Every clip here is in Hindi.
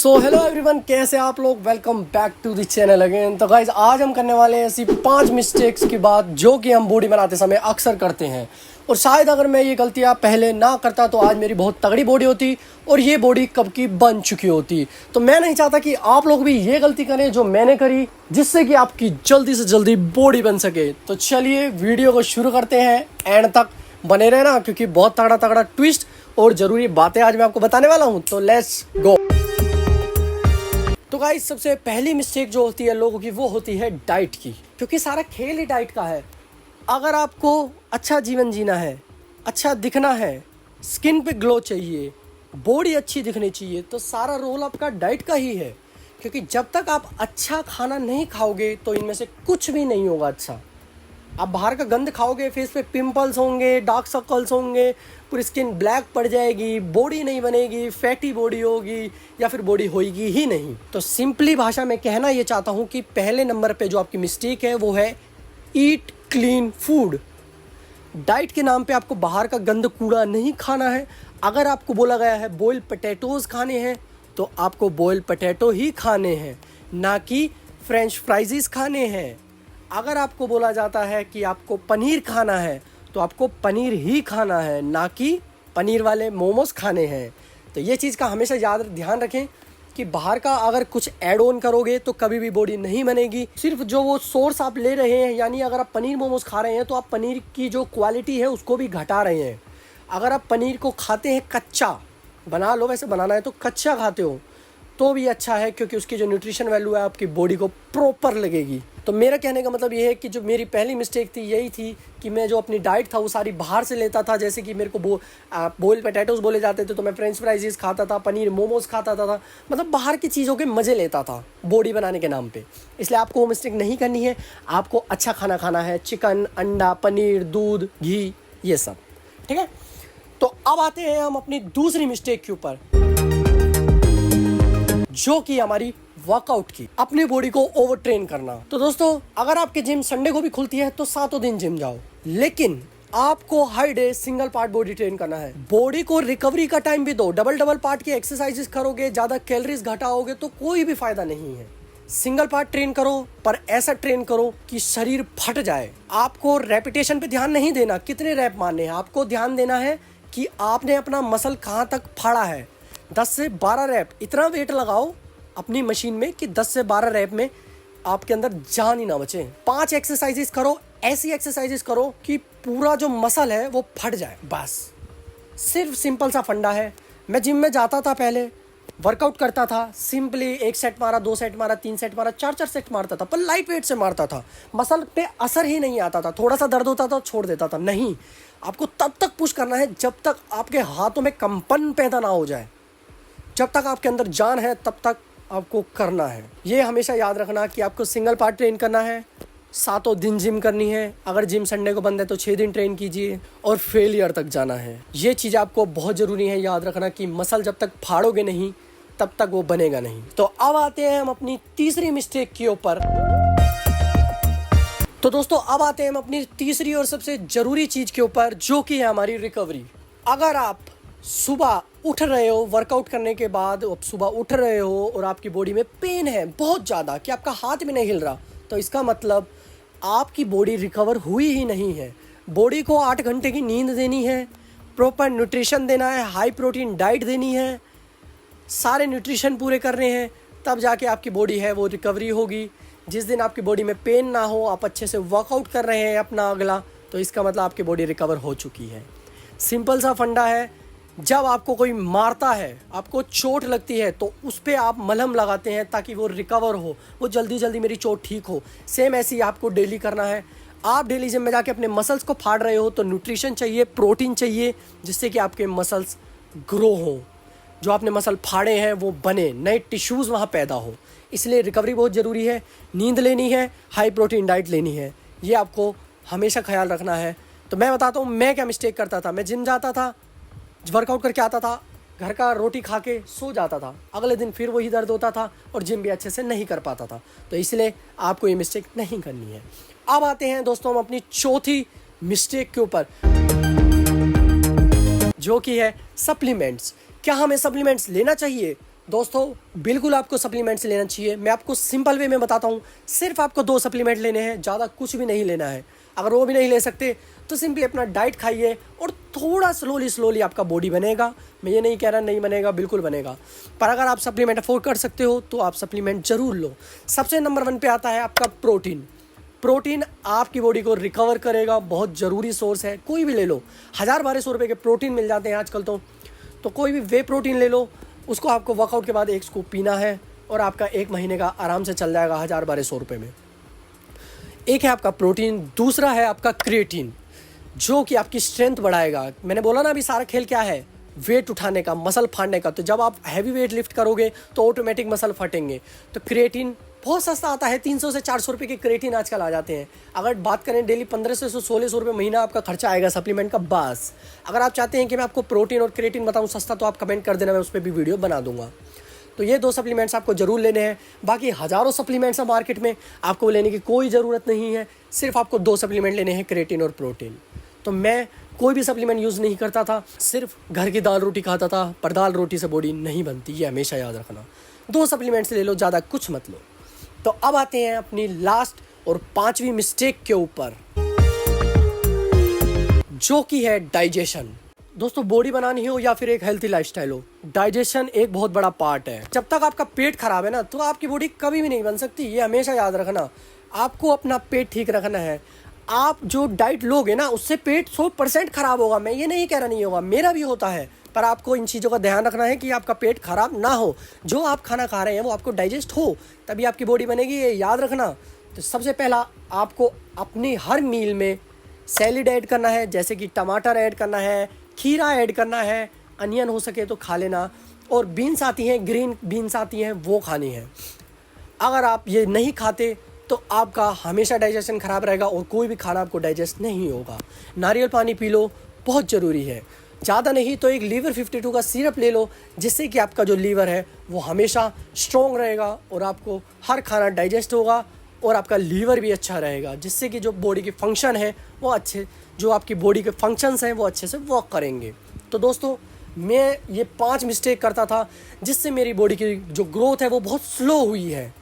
सो हेलो एवरीवन, कैसे आप लोग। Welcome back to the channel again. तो गाइज आज हम करने वाले हैं ऐसी 5 मिस्टेक्स की बात जो कि हम बॉडी बनाते समय अक्सर करते हैं। और शायद अगर मैं ये गलतियाँ पहले ना करता तो आज मेरी बहुत तगड़ी बॉडी होती और ये बॉडी कब की बन चुकी होती। तो मैं नहीं चाहता कि आप लोग भी ये गलती करें जो मैंने करी, जिससे कि आपकी जल्दी से जल्दी बॉडी बन सके। तो चलिए वीडियो को शुरू करते हैं, एंड तक बने रहना क्योंकि बहुत तगड़ा तगड़ा ट्विस्ट और ज़रूरी बातें आज मैं आपको बताने वाला हूँ। तो लेट्स गो। तो गाइस सबसे पहली मिस्टेक जो होती है लोगों की वो होती है डाइट की, क्योंकि सारा खेल ही डाइट का है। अगर आपको अच्छा जीवन जीना है, अच्छा दिखना है, स्किन पे ग्लो चाहिए, बॉडी अच्छी दिखनी चाहिए, तो सारा रोल आपका डाइट का ही है। क्योंकि जब तक आप अच्छा खाना नहीं खाओगे तो इनमें से कुछ भी नहीं होगा अच्छा। आप बाहर का गंद खाओगे, फेस पे पिंपल्स होंगे, डार्क सर्कल्स होंगे, पूरी स्किन ब्लैक पड़ जाएगी, बॉडी नहीं बनेगी, फैटी बॉडी होगी या फिर बॉडी होगी ही नहीं। तो सिंपली भाषा में कहना ये चाहता हूँ कि पहले नंबर पे जो आपकी मिस्टेक है वो है ईट क्लीन फूड। डाइट के नाम पे आपको बाहर का गंद कूड़ा नहीं खाना है। अगर आपको बोला गया है बॉयल पोटैटोज़ खाने हैं तो आपको बॉयल पोटैटो ही खाने हैं, ना कि फ्रेंच फ्राइज़ खाने हैं। अगर आपको बोला जाता है कि आपको पनीर खाना है तो आपको पनीर ही खाना है, ना कि पनीर वाले मोमोज खाने हैं। तो ये चीज़ का हमेशा ध्यान रखें कि बाहर का अगर कुछ ऐड ऑन करोगे तो कभी भी बॉडी नहीं बनेगी। सिर्फ जो वो सोर्स आप ले रहे हैं, यानी अगर आप पनीर मोमोज खा रहे हैं तो आप पनीर की जो क्वालिटी है उसको भी घटा रहे हैं। अगर आप पनीर को खाते हैं कच्चा, बना लो, वैसे बनाना है तो कच्चा खाते हो तो भी अच्छा है, क्योंकि उसकी जो न्यूट्रिशन वैल्यू है आपकी बॉडी को प्रॉपर लगेगी। तो मेरा कहने का मतलब ये है कि जो मेरी पहली मिस्टेक थी यही थी कि मैं जो अपनी डाइट था वो सारी बाहर से लेता था। जैसे कि मेरे को बॉयल पोटैटोज़ बोले जाते थे तो मैं फ्रेंच फ्राइज़ खाता था, पनीर मोमोज खाता था, मतलब बाहर की चीज़ों के मज़े लेता था बॉडी बनाने के नाम पे। इसलिए आपको वो मिस्टेक नहीं करनी है। आपको अच्छा खाना खाना है, चिकन, अंडा, पनीर, दूध, घी, ये सब, ठीक है। तो अब आते हैं हम अपनी दूसरी मिस्टेक के ऊपर, जो कि हमारी वर्कआउट की, अपनी बॉडी को ओवर ट्रेन करना। तो दोस्तों अगर आपकी जिम संडे को भी खुलती है तो 7 दिन जिम जाओ, लेकिन आपको हर day single part body train करना है। बॉडी को रिकवरी का टाइम भी दो। डबल पार्ट की एक्सरसाइजेस करोगे, ज्यादा कैलोरीज घटाओगे तो कोई भी फायदा नहीं है। सिंगल पार्ट ट्रेन करो, पर ऐसा ट्रेन करो कि शरीर फट जाए। आपको रेपिटेशन पे ध्यान नहीं देना, कितने रैप मारने हैं, आपको ध्यान देना है कि आपने अपना मसल कहाँ तक फाड़ा है। 10 से 12 रैप, इतना वेट लगाओ अपनी मशीन में कि 10 से 12 रैप में आपके अंदर जान ही ना बचे। 5 एक्सरसाइजेस करो, ऐसी एक्सरसाइजेस करो कि पूरा जो मसल है वो फट जाए, बस। सिर्फ सिंपल सा फंडा है। मैं जिम में जाता था, पहले वर्कआउट करता था, सिंपली 1 सेट मारा, 2 सेट मारा, 3 सेट मारा, 4 सेट मारता था, पर लाइट वेट से मारता था। मसल पे असर ही नहीं आता था, थोड़ा सा दर्द होता था छोड़ देता था। नहीं, आपको तब तक पुश करना है जब तक आपके हाथों में कंपन पैदा ना हो जाए। जब तक आपके अंदर जान है तब तक आपको करना है। ये हमेशा याद रखना कि आपको सिंगल पार्ट ट्रेन करना है, 7 दिन जिम करनी है। अगर जिम संडे को बंद है तो 6 दिन ट्रेन कीजिए और फेलियर तक जाना है। ये चीज़ आपको बहुत ज़रूरी है याद रखना कि मसल जब तक फाड़ोगे नहीं तब तक वो बनेगा नहीं। तो अब आते हैं हम अपनी तीसरी मिस्टेक के ऊपर। तो दोस्तों अब आते हैं हम अपनी तीसरी और सबसे ज़रूरी चीज़ के ऊपर, जो कि है हमारी रिकवरी। अगर आप सुबह उठ रहे हो, वर्कआउट करने के बाद आप सुबह उठ रहे हो और आपकी बॉडी में पेन है बहुत ज़्यादा कि आपका हाथ भी नहीं हिल रहा, तो इसका मतलब आपकी बॉडी रिकवर हुई ही नहीं है। बॉडी को 8 घंटे की नींद देनी है, प्रॉपर न्यूट्रिशन देना है, हाई प्रोटीन डाइट देनी है, सारे न्यूट्रिशन पूरे करने हैं, तब जाके आपकी बॉडी है वो रिकवरी होगी। जिस दिन आपकी बॉडी में पेन ना हो, आप अच्छे से वर्कआउट कर रहे हैं अपना अगला, तो इसका मतलब आपकी बॉडी रिकवर हो चुकी है। सिंपल सा फंडा है, जब आपको कोई मारता है, आपको चोट लगती है, तो उस पर आप मलहम लगाते हैं ताकि वो रिकवर हो, वो जल्दी जल्दी मेरी चोट ठीक हो। सेम ऐसे ही आपको डेली करना है। आप डेली जिम में जाके अपने मसल्स को फाड़ रहे हो तो न्यूट्रिशन चाहिए, प्रोटीन चाहिए, जिससे कि आपके मसल्स ग्रो हो, जो आपने मसल फाड़े हैं वो बने, नए टिश्यूज़ वहाँ पैदा हो। इसलिए रिकवरी बहुत ज़रूरी है। नींद लेनी है, हाई प्रोटीन डाइट लेनी है, ये आपको हमेशा ख्याल रखना है। तो मैं बताता हूँ मैं क्या मिस्टेक करता था। मैं जिम जाता था, वर्कआउट करके आता था, घर का रोटी खा के सो जाता था, अगले दिन फिर वही दर्द होता था और जिम भी अच्छे से नहीं कर पाता था। तो इसलिए आपको ये मिस्टेक नहीं करनी है। अब आते हैं दोस्तों हम अपनी चौथी मिस्टेक के ऊपर, जो कि है सप्लीमेंट्स। क्या हमें सप्लीमेंट्स लेना चाहिए? दोस्तों बिल्कुल आपको सप्लीमेंट्स लेना चाहिए। मैं आपको सिंपल वे में बताता हूँ, सिर्फ आपको 2 सप्लीमेंट लेने हैं, ज़्यादा कुछ भी नहीं लेना है। अगर वो भी नहीं ले सकते तो सिंपली अपना डाइट खाइए और थोड़ा स्लोली आपका बॉडी बनेगा। मैं ये नहीं कह रहा नहीं बनेगा, बिल्कुल बनेगा। पर अगर आप सप्लीमेंट अफोर्ड कर सकते हो तो आप सप्लीमेंट ज़रूर लो। सबसे नंबर 1 पे आता है आपका प्रोटीन। प्रोटीन आपकी बॉडी को रिकवर करेगा, बहुत ज़रूरी सोर्स है। कोई भी ले लो, 1000-1200 रुपये के प्रोटीन मिल जाते हैं आजकल तो कोई भी वे प्रोटीन ले लो। उसको आपको वर्कआउट के बाद 1 स्कूप पीना है और आपका 1 महीने का आराम से चल जाएगा 1000-1200 रुपये में। एक है आपका प्रोटीन, दूसरा है आपका क्रिएटिन, जो कि आपकी स्ट्रेंथ बढ़ाएगा। मैंने बोला ना अभी सारा खेल क्या है, वेट उठाने का, मसल फाड़ने का। तो जब आप हैवी वेट लिफ्ट करोगे तो ऑटोमेटिक मसल फटेंगे। तो क्रिएटिन बहुत सस्ता आता है, 300 से 400 रुपये के क्रिएटिन आजकल आ जाते हैं। अगर बात करें डेली 1500 से 1600 रुपये महीना आपका खर्चा आएगा सप्लीमेंट का बस। अगर आप चाहते हैं कि मैं आपको प्रोटीन और क्रिएटिन बताऊँ सस्ता, तो आप कमेंट कर देना, मैं उस पर भी वीडियो बना दूंगा। तो ये 2 सप्लीमेंट्स आपको ज़रूर लेने हैं। बाकी हज़ारों सप्लीमेंट्स हैं मार्केट में, आपको लेने की कोई ज़रूरत नहीं है। सिर्फ आपको 2 सप्लीमेंट लेने हैं, क्रिएटिन और प्रोटीन। तो मैं कोई भी सप्लीमेंट यूज़ नहीं करता था, सिर्फ घर की दाल रोटी खाता था। पर दाल रोटी से बॉडी नहीं बनती, ये हमेशा याद रखना। 2 सप्लीमेंट्स ले लो, ज़्यादा कुछ मत लो। तो अब आते हैं अपनी लास्ट और 5वीं मिस्टेक के ऊपर, जो कि है डाइजेशन। दोस्तों बॉडी बनानी हो या फिर एक हेल्थी लाइफस्टाइल हो, डाइजेशन एक बहुत बड़ा पार्ट है। जब तक आपका पेट खराब है ना, तो आपकी बॉडी कभी भी नहीं बन सकती, ये हमेशा याद रखना। आपको अपना पेट ठीक रखना है। आप जो डाइट लोगे ना, उससे पेट 100% खराब होगा। मैं ये नहीं कह रहा नहीं होगा, मेरा भी होता है। पर आपको इन चीज़ों का ध्यान रखना है कि आपका पेट खराब ना हो। जो आप खाना खा रहे हैं वो आपको डाइजेस्ट हो, तभी आपकी बॉडी बनेगी, ये याद रखना। तो सबसे पहला आपको अपनी हर मील में सैलिड ऐड करना है, जैसे कि टमाटर ऐड करना है, खीरा ऐड करना है, अनियन हो सके तो खा लेना, और बीन्स आती हैं, ग्रीन बीन्स आती हैं, वो खानी है। अगर आप ये नहीं खाते तो आपका हमेशा डाइजेशन ख़राब रहेगा और कोई भी खाना आपको डाइजेस्ट नहीं होगा। नारियल पानी पी लो, बहुत ज़रूरी है। ज़्यादा नहीं तो एक लीवर 52 का सिरप ले लो, जिससे कि आपका जो लीवर है वो हमेशा स्ट्रॉन्ग रहेगा और आपको हर खाना डाइजेस्ट होगा और आपका लीवर भी अच्छा रहेगा, जिससे कि जो बॉडी के फंक्शन है वो अच्छे, जो आपकी बॉडी के फंक्शंस हैं वो अच्छे से वर्क करेंगे। तो दोस्तों मैं ये 5 मिस्टेक करता था, जिससे मेरी बॉडी की जो ग्रोथ है वो बहुत स्लो हुई है।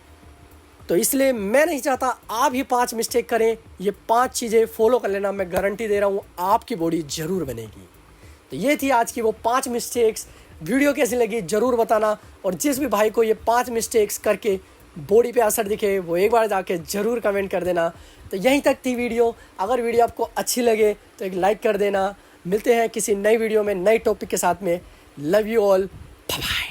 तो इसलिए मैं नहीं चाहता आप ये 5 मिस्टेक करें। ये 5 चीज़ें फॉलो कर लेना, मैं गारंटी दे रहा हूँ आपकी बॉडी ज़रूर बनेगी। तो ये थी आज की वो 5 मिस्टेक्स। वीडियो कैसी लगी ज़रूर बताना, और जिस भी भाई को ये 5 मिस्टेक्स करके बॉडी पे असर दिखे वो एक बार जाके ज़रूर कमेंट कर देना। तो यहीं तक थी वीडियो। अगर वीडियो आपको अच्छी लगे तो एक लाइक कर देना। मिलते हैं किसी नई वीडियो में नए टॉपिक के साथ में। Love you all, bye bye.